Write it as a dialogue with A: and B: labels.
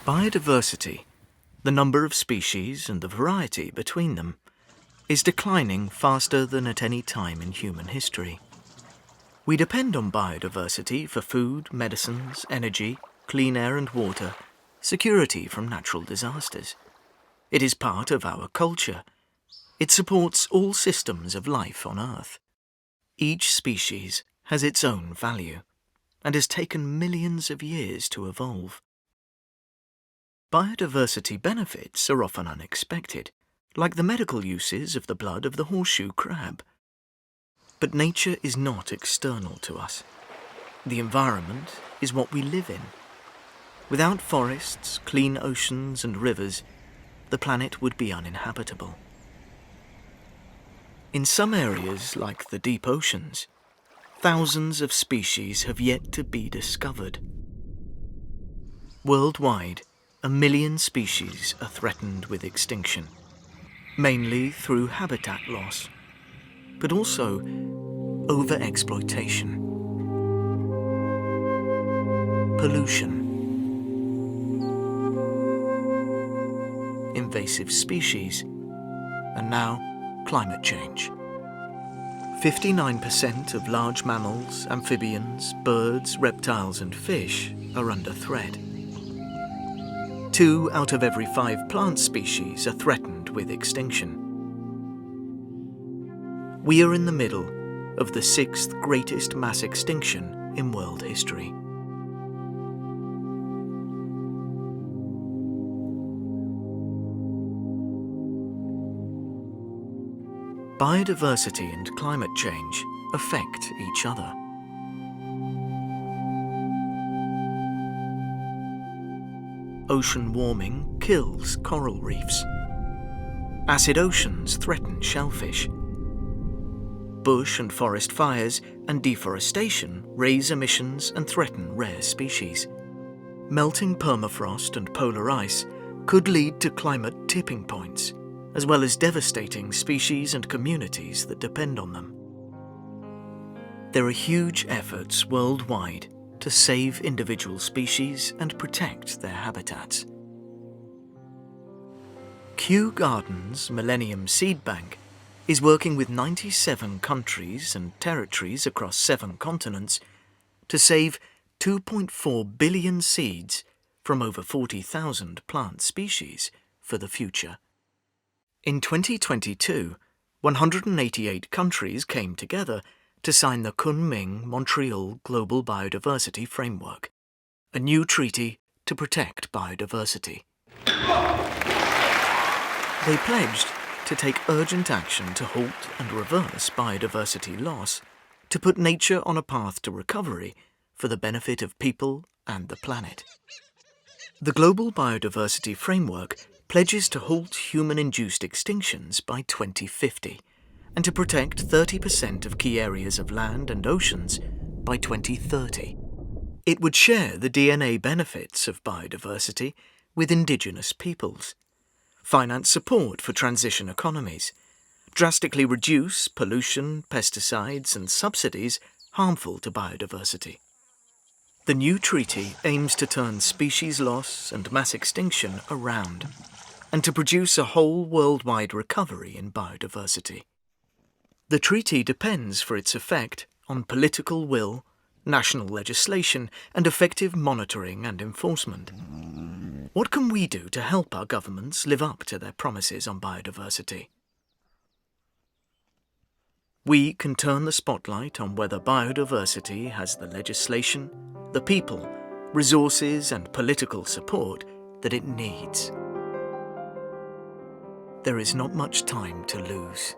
A: Biodiversity, the number of species and the variety between them, is declining faster than at any time in human history. We depend on biodiversity for food, medicines, energy, clean air and water, security from natural disasters. It is part of our culture. It supports all systems of life on Earth. Each species has its own value and has taken millions of years to evolve. Biodiversity benefits are often unexpected, like the medical uses of the blood of the horseshoe crab. But nature is not external to us. The environment is what we live in. Without forests, clean oceans and rivers, the planet would be uninhabitable. In some areas, like the deep oceans, thousands of species have yet to be discovered. Worldwide, 1 million species are threatened with extinction, mainly through habitat loss, but also overexploitation, pollution, invasive species, and now climate change. 59% of large mammals, amphibians, birds, reptiles and fish are under threat. 2 out of every 5 plant species are threatened with extinction. We are in the middle of the 6th greatest mass extinction in world history. Biodiversity and climate change affect each other. Ocean warming kills coral reefs. Acid oceans threaten shellfish. Bush and forest fires and deforestation raise emissions and threaten rare species. Melting permafrost and polar ice could lead to climate tipping points, as well as devastating species and communities that depend on them. There are huge efforts worldwide to save individual species and protect their habitats. Kew Gardens Millennium Seed Bank is working with 97 countries and territories across 7 continents to save 2.4 billion seeds from over 40,000 plant species for the future. In 2022, 188 countries came together to sign the Kunming-Montreal Global Biodiversity Framework, a new treaty to protect biodiversity. They pledged to take urgent action to halt and reverse biodiversity loss, to put nature on a path to recovery for the benefit of people and the planet. The Global Biodiversity Framework pledges to halt human-induced extinctions by 2050 and to protect 30% of key areas of land and oceans by 2030. It would share the DNA benefits of biodiversity with indigenous peoples, finance support for transition economies, drastically reduce pollution, pesticides and subsidies harmful to biodiversity. The new treaty aims to turn species loss and mass extinction around, and to produce a whole worldwide recovery in biodiversity. The treaty depends for its effect on political will, national legislation, and effective monitoring and enforcement. What can we do to help our governments live up to their promises on biodiversity? We can turn the spotlight on whether biodiversity has the legislation, the people, resources, and political support that it needs. There is not much time to lose.